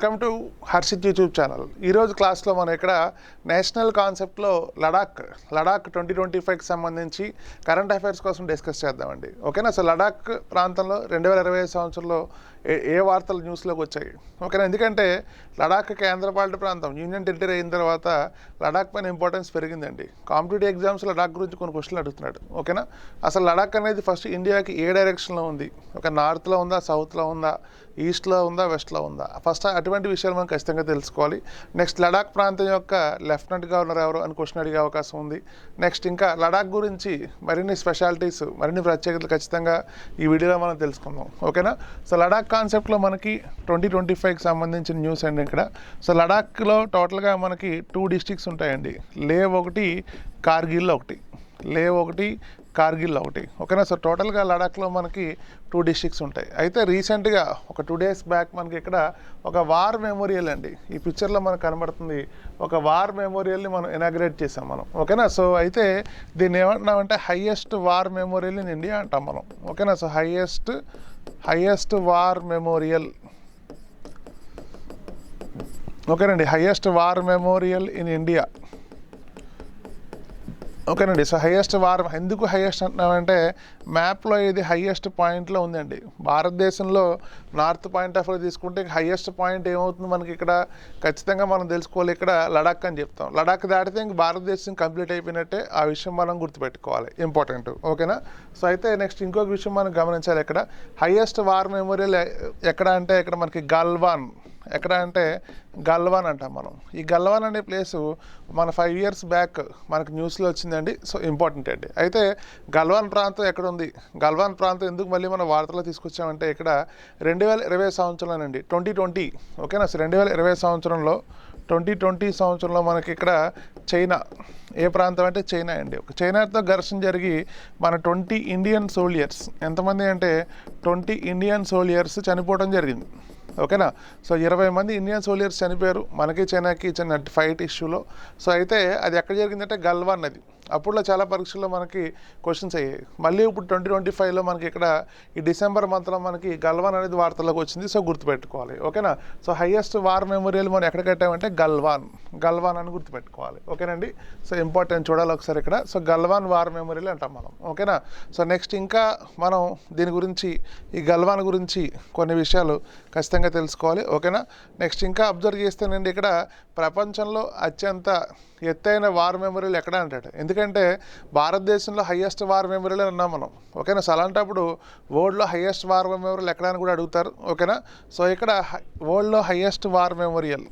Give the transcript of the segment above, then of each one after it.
Welcome to Harshit YouTube channel. ఈరోజు క్లాస్లో మనం ఇక్కడ నేషనల్ కాన్సెప్ట్లో లడాక్ 2025కి సంబంధించి కరెంట్ అఫైర్స్ కోసం డిస్కస్ చేద్దామండి. ఓకేనా. సో లడాక్ ప్రాంతంలో 2025 సంవత్సరంలో ఏ వార్తలు న్యూస్లోకి వచ్చాయి, ఓకేనా. ఎందుకంటే లడాక్ కేంద్రపాలిత ప్రాంతం యూనియన్ టెరిటరీ అయిన తర్వాత లడాక్ పైన ఇంపార్టెన్స్ పెరిగిందండి. కాంపిటేటివ్ ఎగ్జామ్స్ లడాక్ గురించి కొన్ని క్వశ్చన్లు అడుగుతున్నాడు, ఓకేనా. అసలు లడాక్ అనేది ఫస్ట్ ఇండియాకి ఏ డైరెక్షన్లో ఉంది, ఒక నార్త్లో ఉందా, సౌత్లో ఉందా, ఈస్ట్లో ఉందా, వెస్ట్లో ఉందా, ఫస్ట్ అటువంటి విషయాలు మనం ఖచ్చితంగా తెలుసుకోవాలి. నెక్స్ట్ లడాక్ ప్రాంతం యొక్క లెఫ్టినెంట్ గవర్నర్ ఎవరు అని క్వశ్చన్ అడిగే అవకాశం ఉంది. నెక్స్ట్ ఇంకా లడాక్ గురించి మరిన్ని స్పెషాలిటీస్, మరిన్ని ప్రత్యేకతలు ఖచ్చితంగా ఈ వీడియోలో మనం తెలుసుకుందాం, ఓకేనా. సో లడాక్ కాన్సెప్ట్లో మనకి 2025కి సంబంధించిన న్యూస్ అండి ఇక్కడ. సో లడాక్లో టోటల్గా మనకి 2 డిస్ట్రిక్ట్స్ ఉంటాయండి. లేవ్ ఒకటి, కార్గిల్ ఒకటి. లేవ్ ఒకటి, కార్గిల్ ఒకటి, ఓకేనా. సో టోటల్గా లడాక్లో మనకి 2 డిస్ట్రిక్ట్స్ ఉంటాయి. అయితే రీసెంట్గా ఒక 2 days బ్యాక్ మనకి ఇక్కడ ఒక వార్ మెమోరియల్ అండి, ఈ పిక్చర్లో మనకు కనబడుతుంది, ఒక వార్ మెమోరియల్ని మనం ఇనాగ్రేట్ చేసాం మనం, ఓకేనా. సో అయితే దీన్ని ఏమంటున్నామంటే highest war memorial in India అంటాం మనం, ఓకేనా. సో హైయెస్ట్ వార్ మెమోరియల్, ఓకేనండి, highest war memorial in India, ఓకేనండి. సో హైయెస్ట్ వార్ ఎందుకు హైయెస్ట్ అంటున్నామంటే మ్యాప్లో ఇది హైయెస్ట్ పాయింట్లో ఉందండి. భారతదేశంలో నార్త్ పాయింట్ ఆఫ్ వ్యూ తీసుకుంటే హైయెస్ట్ పాయింట్ ఏమవుతుంది మనకి ఇక్కడ ఖచ్చితంగా మనం తెలుసుకోవాలి. ఇక్కడ లడాక్ అని చెప్తాం. లడాక్ దాటితే ఇంక భారతదేశం కంప్లీట్ అయిపోయినట్టే, ఆ విషయం మనం గుర్తుపెట్టుకోవాలి, ఇంపార్టెంట్, ఓకేనా. సో అయితే నెక్స్ట్ ఇంకొక విషయం మనం గమనించాలి. ఇక్కడ హైయెస్ట్ వార్ మెమోరియల్ ఎక్కడ అంటే ఇక్కడ మనకి గల్వాన్, ఎక్కడ అంటే గల్వాన్ అంటాం మనం. ఈ గల్వాన్ అనే ప్లేసు మన 5 years బ్యాక్ మనకు న్యూస్లో వచ్చిందండి. సో ఇంపార్టెంట్ అండి. అయితే గల్వాన్ ప్రాంతం ఎక్కడ ఉంది, గల్వాన్ ప్రాంతం ఎందుకు మళ్ళీ మన వార్తలో తీసుకొచ్చామంటే ఇక్కడ 2020 సంవత్సరంలోనండి, 2020, ఓకేనా. సో 2020 సంవత్సరంలో 2020 సంవత్సరంలో మనకి ఇక్కడ చైనా, ఏ ప్రాంతం అంటే చైనా అండి. చైనాతో ఘర్షణ జరిగి మన 20 ఇండియన్ సోల్జర్స్, ఎంతమంది అంటే 20 ఇండియన్ సోల్జర్స్ చనిపోవడం జరిగింది, ఓకేనా. సో 20 మంది ఇండియన్ సోల్జర్స్ చనిపోయారు మనకి చైనాకి చిన్న ఫైట్ ఇష్యూలో. సో అయితే అది ఎక్కడ జరిగిందంటే గల్వాన్ నది. అప్పుడులో చాలా పరీక్షల్లో మనకి క్వశ్చన్స్ అయ్యాయి. మళ్ళీ ఇప్పుడు 2025లో మనకి ఇక్కడ ఈ డిసెంబర్ మంత్లో మనకి గల్వాన్ అనేది వార్తల్లోకి వచ్చింది. సో గుర్తుపెట్టుకోవాలి, ఓకేనా. సో హైయెస్ట్ వార్ మెమోరియల్ మనం ఎక్కడ కట్టామంటే గల్వాన్ అని గుర్తుపెట్టుకోవాలి, ఓకేనండి. సో ఇంపార్టెంట్ చూడాలి ఒకసారి ఇక్కడ. సో గల్వాన్ వార్ మెమోరియల్ అంటాం మనం, ఓకేనా. సో నెక్స్ట్ ఇంకా మనం దీని గురించి, ఈ గల్వాన్ గురించి కొన్ని విషయాలు ఖచ్చితంగా తెలుసుకోవాలి, ఓకేనా. నెక్స్ట్ ఇంకా అబ్జర్వ్ చేస్తేనండి ఇక్కడ ప్రపంచంలో అత్యంత ఎత్తైన వార్ మెమోరియల్ ఎక్కడ అంటాడు, ఎందుకంటే భారతదేశంలో హైయెస్ట్ వార్ మెమోరియల్ అన్నాం మనం, ఓకేనా. సో అలాంటప్పుడు వరల్డ్లో హైయెస్ట్ వార్ మెమోరియల్ ఎక్కడ అని కూడా అడుగుతారు, ఓకేనా. సో ఇక్కడ వరల్డ్లో హైయెస్ట్ వార్ మెమోరియల్,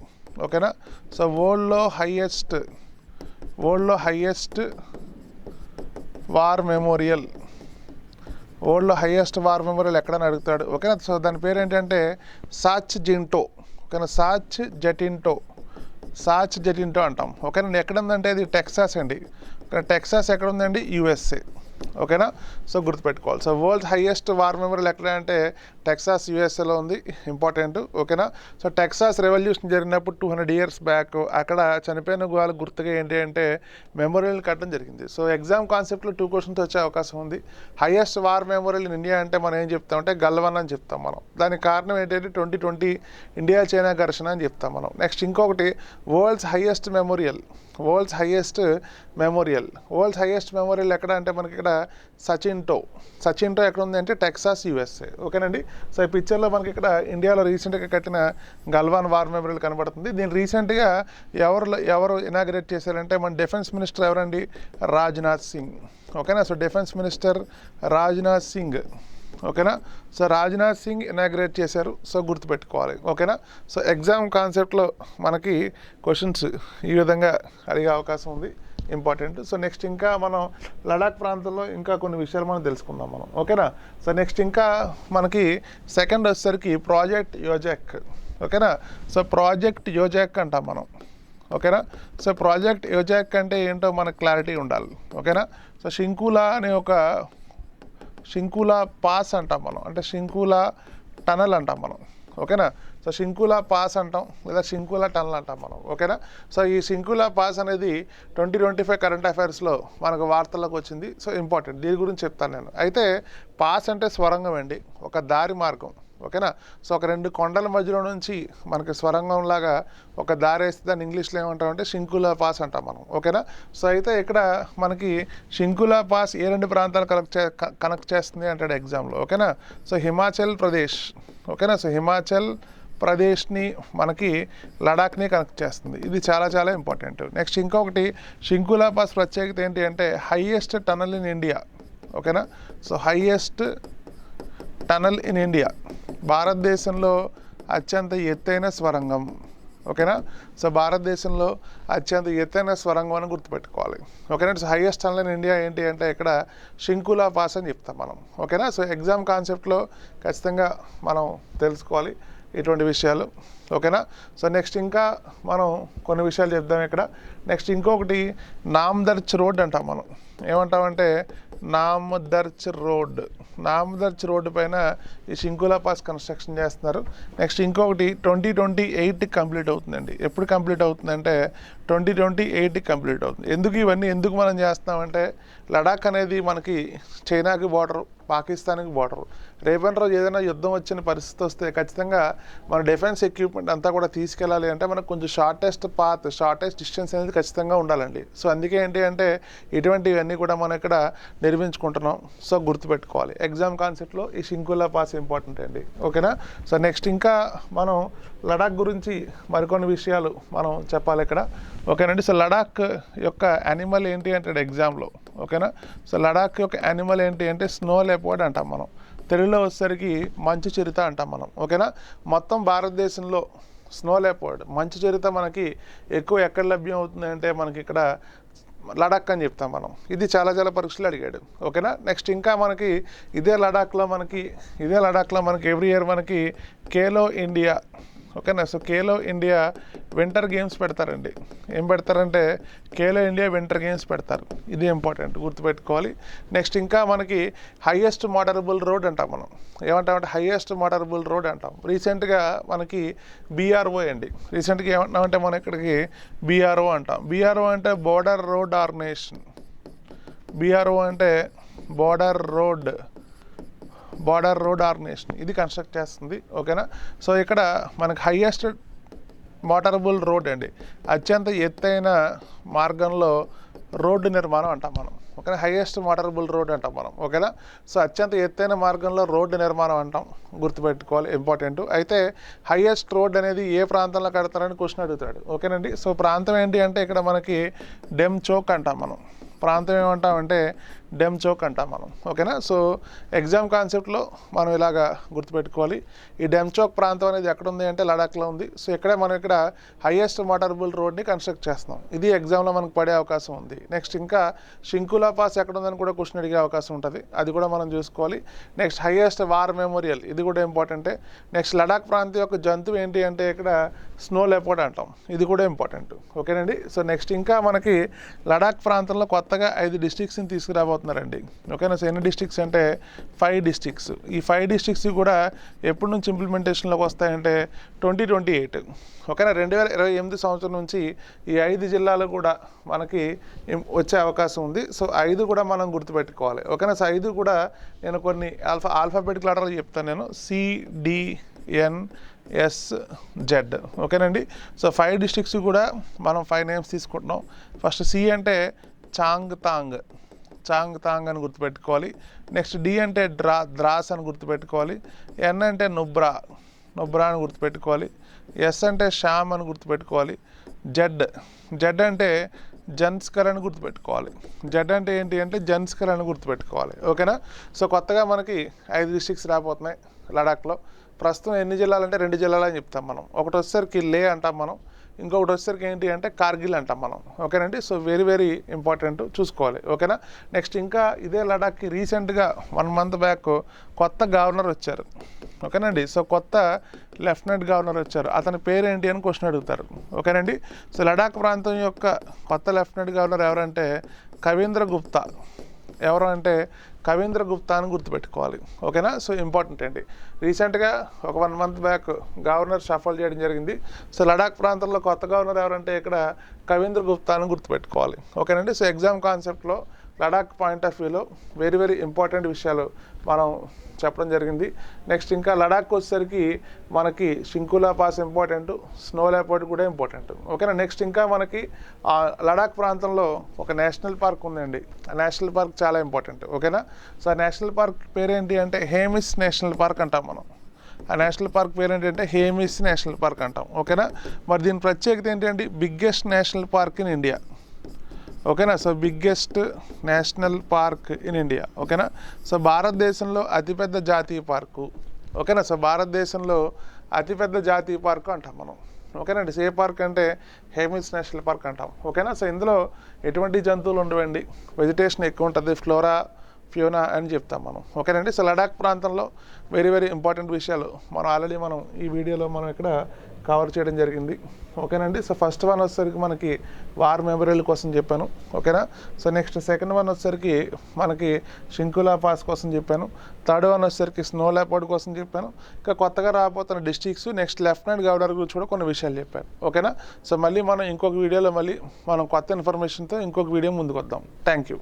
ఓకేనా. సో వరల్డ్లో హైయెస్ట్ వార్ మెమోరియల్, వరల్డ్లో హైయెస్ట్ వార్ మెమోరియల్ ఎక్కడని అడుగుతాడు, ఓకేనా. సో దాని పేరు ఏంటంటే సాచ్ జింటో, ఓకేనా. సాచ్ జెటింటో అంటాం, ఓకేనా. ఎక్కడ ఉందంటే ఇది టెక్సాస్ అండి. టెక్సాస్ ఎక్కడ ఉందండి, USA, ఓకేనా. సో గుర్తుపెట్టుకోవాలి. So world highest war memorial ఎక్కడ అంటే టెక్సాస్, USAలో ఉంది, ఇంపార్టెంట్, ఓకేనా. సో టెక్సాస్ రెవల్యూషన్ జరిగినప్పుడు 200 years బ్యాక్ అక్కడ చనిపోయిన వాళ్ళ గుర్తుగా ఏంటి అంటే మెమోరియల్ కట్టడం జరిగింది. సో ఎగ్జామ్ కాన్సెప్ట్లో 2 questions వచ్చే అవకాశం ఉంది. Highest war memorial in India అంటే మనం ఏం చెప్తామంటే గల్వాన్ అని చెప్తాం మనం. దానికి కారణం ఏంటంటే 2020 ఇండియా చైనా ఘర్షణ అని చెప్తాం మనం. నెక్స్ట్ ఇంకొకటి వరల్డ్స్ హైయెస్ట్ మెమోరియల్ ఎక్కడ అంటే మనకి ఇక్కడ సచిన్టో ఎక్కడ ఉంది అంటే టెక్సాస్, USA, ఓకేనండి. సో ఈ పిక్చర్లో మనకి ఇక్కడ ఇండియాలో రీసెంట్గా కట్టిన గల్వాన్ వార్ మెమోరియల్ కనబడుతుంది. దీన్ని రీసెంట్గా ఎవరు ఇనాగ్రేట్ చేశారంటే మన డిఫెన్స్ మినిస్టర్ ఎవరండి, రాజ్నాథ్ సింగ్, ఓకేనా. So defence minister Rajnath Singh, ఓకేనా. సో రాజ్నాథ్ సింగ్ ఇనాగ్రేట్ చేశారు. సో గుర్తుపెట్టుకోవాలి, ఓకేనా. సో ఎగ్జామ్ కాన్సెప్ట్లో మనకి క్వశ్చన్స్ ఈ విధంగా అడిగే అవకాశం ఉంది, ఇంపార్టెంట్. సో నెక్స్ట్ ఇంకా మనం లడాక్ ప్రాంతంలో ఇంకా కొన్ని విషయాలు మనం తెలుసుకుందాం మనం, ఓకేనా. సో నెక్స్ట్ ఇంకా మనకి సెకండ్ వచ్చేసరికి ప్రాజెక్ట్ యోజాక్, ఓకేనా. సో ప్రాజెక్ట్ యోజాక్ అంటాం మనం, ఓకేనా. సో ప్రాజెక్ట్ యోజాక్ అంటే ఏంటో మనకు క్లారిటీ ఉండాలి, ఓకేనా. సో షింకులా పాస్ అంటాం మనం, అంటే షింకులా టనల్ అంటాం మనం, ఓకేనా. సో షింకులా పాస్ అంటాం లేదా షింకులా టనల్ అంటాం మనం, ఓకేనా. సో ఈ షింకులా పాస్ అనేది 2025 కరెంట్ అఫైర్స్లో మనకు వార్తల్లోకి వచ్చింది. సో ఇంపార్టెంట్, దీని గురించి చెప్తాను నేను. అయితే పాస్ అంటే స్వరంగం అండి, ఒక దారి మార్గం, ఓకేనా. సో ఒక రెండు కొండల మధ్యలో నుంచి మనకి స్వరంగం లాగా ఒక దారి వేస్తే దాన్ని ఇంగ్లీష్లో ఏమంటామంటే షింకులా పాస్ అంటాం మనం. ఓకేనా. సో అయితే ఇక్కడ మనకి షింకులా పాస్ ఏ రెండు ప్రాంతాలు కనెక్ట్ చేస్తుంది అంటాడు ఎగ్జామ్లో. ఓకేనా. సో హిమాచల్ ప్రదేశ్. ఓకేనా. సో హిమాచల్ ప్రదేశ్ని మనకి లడాఖ్ని కనెక్ట్ చేస్తుంది. ఇది చాలా చాలా ఇంపార్టెంట్. నెక్స్ట్ ఇంకొకటి షింకులా పాస్ ప్రత్యేకత ఏంటి అంటే హైయెస్ట్ టనల్ ఇన్ ఇండియా. ఓకేనా. So highest tunnel in India, భారతదేశంలో అత్యంత ఎత్తైన స్వరంగం. ఓకేనా. సో భారతదేశంలో అత్యంత ఎత్తైన స్వరంగం అని గుర్తుపెట్టుకోవాలి. ఓకేనా. So highest tunnel in India ఏంటి అంటే ఇక్కడ షింకులా పాస్ అని చెప్తాం మనం. ఓకేనా. సో ఎగ్జామ్ కాన్సెప్ట్లో ఖచ్చితంగా మనం తెలుసుకోవాలి ఇటువంటి విషయాలు. ఓకేనా. సో నెక్స్ట్ ఇంకా మనం కొన్ని విషయాలు చెప్దాం ఇక్కడ. నెక్స్ట్ ఇంకొకటి నామ్దర్చ్ రోడ్ అంటాం మనం. ఏమంటామంటే నామ్దర్చ్ రోడ్. నామ్దర్చ్ రోడ్డు పైన ఈ షింకులా పాస్ కన్స్ట్రక్షన్ చేస్తున్నారు. నెక్స్ట్ ఇంకొకటి 2028కి కంప్లీట్ అవుతుందండి. ఎప్పుడు కంప్లీట్ అవుతుందంటే 2028కి కంప్లీట్ అవుతుంది. ఎందుకు మనం చేస్తున్నామంటే లడాక్ అనేది మనకి చైనాకి బార్డరు, పాకిస్తాన్కి బార్డరు. రేపటి రోజు ఏదైనా యుద్ధం వచ్చిన పరిస్థితి వస్తే ఖచ్చితంగా మన డిఫెన్స్ ఎక్విప్మెంట్ అంతా కూడా తీసుకెళ్ళాలి అంటే మనకు కొంచెం షార్టెస్ట్ డిస్టెన్స్ అనేది ఖచ్చితంగా ఉండాలండి. సో అందుకే ఏంటి అంటే ఇటువంటివన్నీ కూడా మనం ఇక్కడ నిర్మించుకుంటున్నాం. సో గుర్తుపెట్టుకోవాలి ఎగ్జామ్ కాన్సెప్ట్లో ఈ షింకులా పాస్ ఇంపార్టెంట్ అండి. ఓకేనా. సో నెక్స్ట్ ఇంకా మనం లడాక్ గురించి మరికొన్ని విషయాలు మనం చెప్పాలి ఇక్కడ. ఓకేనండి. సో లడాక్ యొక్క యానిమల్ ఏంటి అంటే ఎగ్జామ్లో. ఓకేనా. సో లడాక్ యొక్క యానిమల్ ఏంటి అంటే స్నో లెపర్డ్ అంటాం మనం. తెలుగులో వచ్చేసరికి మంచు చిరుత అంటాం మనం. ఓకేనా. మొత్తం భారతదేశంలో స్నో లెపర్డ్ మంచు చిరుత మనకి ఎక్కువ ఎక్కడ లభ్యం అవుతుంది అంటే మనకి ఇక్కడ లడాక్ అని చెప్తాం మనం. ఇది చాలా చాలా పరీక్షలు అడిగాడు. ఓకేనా. నెక్స్ట్ ఇంకా మనకి ఇదే లడాక్లో మనకి ఎవ్రీ ఇయర్ మనకి ఖేలో ఇండియా. ఓకేనా. So Khelo India winter games పెడతారండి. ఏం పెడతారంటే ఖేలో ఇండియా వింటర్ గేమ్స్ పెడతారు. ఇది ఇంపార్టెంట్, గుర్తుపెట్టుకోవాలి. నెక్స్ట్ ఇంకా మనకి హైయెస్ట్ మోటరబుల్ రోడ్ అంటాం మనం. ఏమంటామంటే హైయెస్ట్ మోటరబుల్ రోడ్ అంటాం. రీసెంట్గా మనకి బీఆర్ఓ అండి. రీసెంట్గా ఏమంటామంటే మనం ఇక్కడికి బీఆర్ఓ అంటాం. బీఆర్ఓ అంటే బోర్డర్ రోడ్ ఆర్గనైజేషన్. బీఆర్ఓ అంటే బోర్డర్ రోడ్ ఆర్గనైజేషన్. ఇది కన్స్ట్రక్ట్ చేస్తుంది. ఓకేనా. సో ఇక్కడ మనకు హైయెస్ట్ మోటరబుల్ రోడ్ అండి, అత్యంత ఎత్తైన మార్గంలో రోడ్డు నిర్మాణం అంటాం మనం. ఓకేనా. హైయెస్ట్ మోటరబుల్ రోడ్ అంటాం మనం. ఓకేనా. సో అత్యంత ఎత్తైన మార్గంలో రోడ్డు నిర్మాణం అంటాం, గుర్తుపెట్టుకోవాలి, ఇంపార్టెంట్. అయితే హైయెస్ట్ రోడ్ అనేది ఏ ప్రాంతంలో కడతారని క్వశ్చన్ అడుగుతాడు. ఓకేనండి. సో ప్రాంతం ఏంటి అంటే ఇక్కడ మనకి డెమ్చోక్ అంటాం మనం. ప్రాంతం ఏమంటామంటే డెమ్చోక్ అంటాం మనం. ఓకేనా. సో ఎగ్జామ్ కాన్సెప్ట్లో మనం ఇలాగా గుర్తుపెట్టుకోవాలి. ఈ డెమ్చోక్ ప్రాంతం అనేది ఎక్కడ ఉంది అంటే లడాఖ్లో ఉంది. సో ఇక్కడే మనం ఇక్కడ హైయెస్ట్ మోటరబుల్ రోడ్ని కన్స్ట్రక్ట్ చేస్తున్నాం. ఇది ఎగ్జామ్లో మనకు పడే అవకాశం ఉంది. నెక్స్ట్ ఇంకా షింకులా పాస్ ఎక్కడ ఉందని కూడా క్వశ్చన్ అడిగే అవకాశం ఉంటుంది. అది కూడా మనం చూసుకోవాలి. నెక్స్ట్ హైయెస్ట్ వార్ మెమోరియల్, ఇది కూడా ఇంపార్టెంటే. నెక్స్ట్ లడాక్ ప్రాంతం యొక్క జంతువు ఏంటి అంటే ఇక్కడ స్నో లెపర్డ్ అంటాం. ఇది కూడా ఇంపార్టెంట్. ఓకేనండి. సో నెక్స్ట్ ఇంకా మనకి లడాక్ ప్రాంతంలో కొత్తగా 5 డిస్ట్రిక్ట్స్ని తీసుకురాబోతున్నారండి. ఓకేనా. సో ఎన్ని డిస్ట్రిక్ట్స్ అంటే 5 డిస్ట్రిక్ట్స్. ఈ 5 డిస్ట్రిక్ట్స్ కూడా ఎప్పటి నుంచి ఇంప్లిమెంటేషన్లోకి వస్తాయంటే 2028. ఓకేనా. 2028 సంవత్సరం నుంచి ఈ 5 జిల్లాలు కూడా మనకి వచ్చే అవకాశం ఉంది. సో 5 కూడా మనం గుర్తుపెట్టుకోవాలి. ఓకేనా. సో 5 కూడా నేను కొన్ని ఆల్ఫాబెటికల్ ఆర్డర్లో చెప్తాను నేను. CDNSZ. ఓకేనండి. సో 5 డిస్ట్రిక్ట్స్ కూడా మనం 5 నేమ్స్ తీసుకుంటున్నాం. ఫస్ట్ సి అంటే చాంగ్తాంగ్ అని గుర్తుపెట్టుకోవాలి. నెక్స్ట్ డి అంటే ద్రాస్ అని గుర్తుపెట్టుకోవాలి. ఎన్ అంటే నుబ్రా అని గుర్తుపెట్టుకోవాలి. ఎస్ అంటే శ్యామ్ అని గుర్తుపెట్టుకోవాలి. జెడ్ అంటే జన్స్కర్ అని గుర్తుపెట్టుకోవాలి. జెడ్ అంటే ఏంటి అంటే జన్స్కర్ అని గుర్తుపెట్టుకోవాలి. ఓకేనా. సో కొత్తగా మనకి 5 డిస్ట్రిక్ట్స్ రాబోతున్నాయి లడాఖ్లో. ప్రస్తుతం ఎన్ని జిల్లాలు అంటే 2 జిల్లాలు అని చెప్తాం మనం. ఒకటి వచ్చేసరికి లే అంటాం మనం, ఇంకొకటి వచ్చేసరికి ఏంటి అంటే కార్గిల్ అంటాం మనం. ఓకేనండి. సో వెరీ వెరీ ఇంపార్టెంట్, చూసుకోవాలి. ఓకేనా. నెక్స్ట్ ఇంకా ఇదే లడాఖ్కి రీసెంట్గా 1 మంత్ బ్యాక్ కొత్త గవర్నర్ వచ్చారు. ఓకేనండి. సో కొత్త లెఫ్టినెంట్ గవర్నర్ వచ్చారు. అతని పేరు ఏంటి అని క్వశ్చన్ అడుగుతారు. ఓకేనండి. సో లడాక్ ప్రాంతం యొక్క కొత్త లెఫ్టినెంట్ గవర్నర్ ఎవరంటే కవీంద్ర గుప్తా. ఎవరు అంటే కవీంద్ర గుప్తా అని గుర్తుపెట్టుకోవాలి. ఓకేనా. సో ఇంపార్టెంట్ అండి. రీసెంట్గా ఒక 1 మంత్ బ్యాక్ గవర్నర్ షఫల్ చేయడం జరిగింది. సో లడాక్ ప్రాంతంలో కొత్త గవర్నర్ ఎవరంటే ఇక్కడ కవీంద్ర గుప్తా అని గుర్తుపెట్టుకోవాలి. ఓకేనండి. సో ఎగ్జామ్ కాన్సెప్ట్లో లడాక్ పాయింట్ ఆఫ్ వ్యూలో వెరీ వెరీ ఇంపార్టెంట్ విషయాలు మనం చెప్పడం జరిగింది. నెక్స్ట్ ఇంకా లడాక్ వచ్చేసరికి మనకి షింకులా పాస్ ఇంపార్టెంట్, స్నో లెపర్డ్ కూడా ఇంపార్టెంట్. ఓకేనా. నెక్స్ట్ ఇంకా మనకి లడాక్ ప్రాంతంలో ఒక నేషనల్ పార్క్ ఉందండి. ఆ నేషనల్ పార్క్ చాలా ఇంపార్టెంట్. ఓకేనా. సో ఆ నేషనల్ పార్క్ పేరేంటి అంటే హేమిస్ నేషనల్ పార్క్ అంటాం మనం. ఆ నేషనల్ పార్క్ పేరు ఏంటంటే హేమిస్ నేషనల్ పార్క్ అంటాం. ఓకేనా. మరి దీని ప్రత్యేకత ఏంటంటే biggest national park in India. ఓకేనా. So biggest national park in India. ఓకేనా. సో భారతదేశంలో అతిపెద్ద జాతీయ పార్కు. ఓకేనా. సో భారతదేశంలో అతిపెద్ద జాతీయ పార్కు అంటాం మనం. ఓకేనండి. ఏ పార్క్ అంటే హేమిస్ నేషనల్ పార్క్ అంటాం. ఓకేనా. సో ఇందులో ఎటువంటి జంతువులు ఉండవండి, వెజిటేషన్ ఎక్కువ ఉంటుంది, ఫ్లోరా ఫ్యూనా అని చెప్తాం మనం. ఓకేనండి. సో లడాక్ ప్రాంతంలో వెరీ వెరీ ఇంపార్టెంట్ విషయాలు ఆల్రెడీ ఈ వీడియోలో ఇక్కడ కవర్ చేయడం జరిగింది. ఓకేనండి. సో ఫస్ట్ వన్ వచ్చేసరికి మనకి వార్ మెమోరియల్ కోసం చెప్పాను. ఓకేనా. సో నెక్స్ట్ సెకండ్ వన్ వచ్చేసరికి మనకి షింకులా పాస్ కోసం చెప్పాను. థర్డ్ వన్ వచ్చేసరికి స్నో లెపర్డ్ కోసం చెప్పాను. ఇంకా కొత్తగా రాబోతున్న డిస్ట్రిక్ట్స్, నెక్స్ట్ లెఫ్టినెంట్ గవర్నర్ గురించి కూడా కొన్ని విషయాలు చెప్పాను. ఓకేనా. సో మళ్ళీ ఇంకొక వీడియోలో కొత్త ఇన్ఫర్మేషన్తో ఇంకొక వీడియో ముందుకు వద్దాం. Thank you.